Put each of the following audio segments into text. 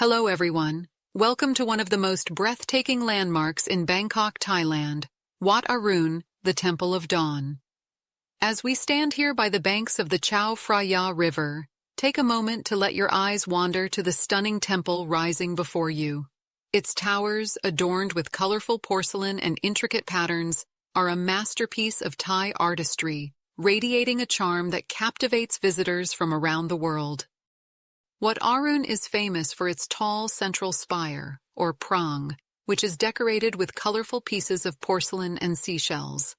Hello everyone. Welcome to one of the most breathtaking landmarks in Bangkok, Thailand, Wat Arun, the Temple of Dawn. As we stand here by the banks of the Chao Phraya River, take a moment to let your eyes wander to the stunning temple rising before you. Its towers, adorned with colorful porcelain and intricate patterns, are a masterpiece of Thai artistry, radiating a charm that captivates visitors from around the world. Wat Arun is famous for its tall central spire, or prang, which is decorated with colorful pieces of porcelain and seashells.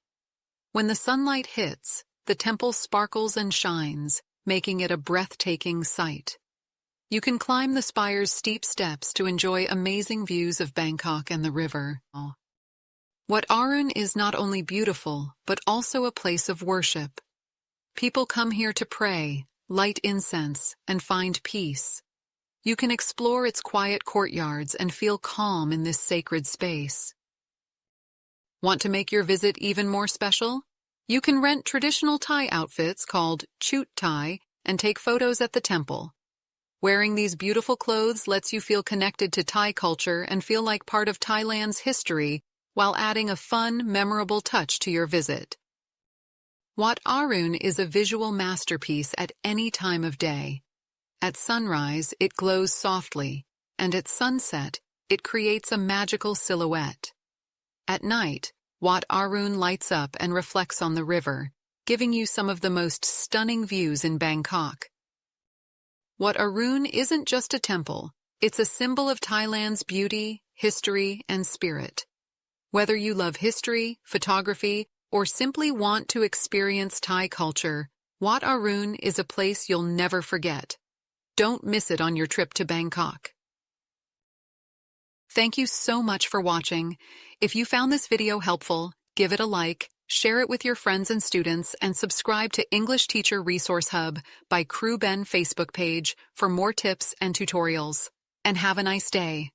When the sunlight hits, the temple sparkles and shines, making it a breathtaking sight. You can climb the spire's steep steps to enjoy amazing views of Bangkok and the river. Wat Arun is not only beautiful, but also a place of worship. People come here to pray, light incense, and find peace. You can explore its quiet courtyards and feel calm in this sacred space. Want to make your visit even more special? You can rent traditional Thai outfits called Chut Thai and take photos at the temple. Wearing these beautiful clothes lets you feel connected to Thai culture and feel like part of Thailand's history while adding a fun, memorable touch to your visit. Wat Arun is a visual masterpiece at any time of day. At sunrise, it glows softly, and at sunset, it creates a magical silhouette. At night, Wat Arun lights up and reflects on the river, giving you some of the most stunning views in Bangkok. Wat Arun isn't just a temple, it's a symbol of Thailand's beauty, history, and spirit. Whether you love history, photography, or simply want to experience Thai culture, Wat Arun is a place you'll never forget. Don't miss it on your trip to Bangkok. Thank you so much for watching. If you found this video helpful, give it a like, share it with your friends and students, and subscribe to English Teacher Resource Hub by Crew Ben Facebook page for more tips and tutorials. And have a nice day.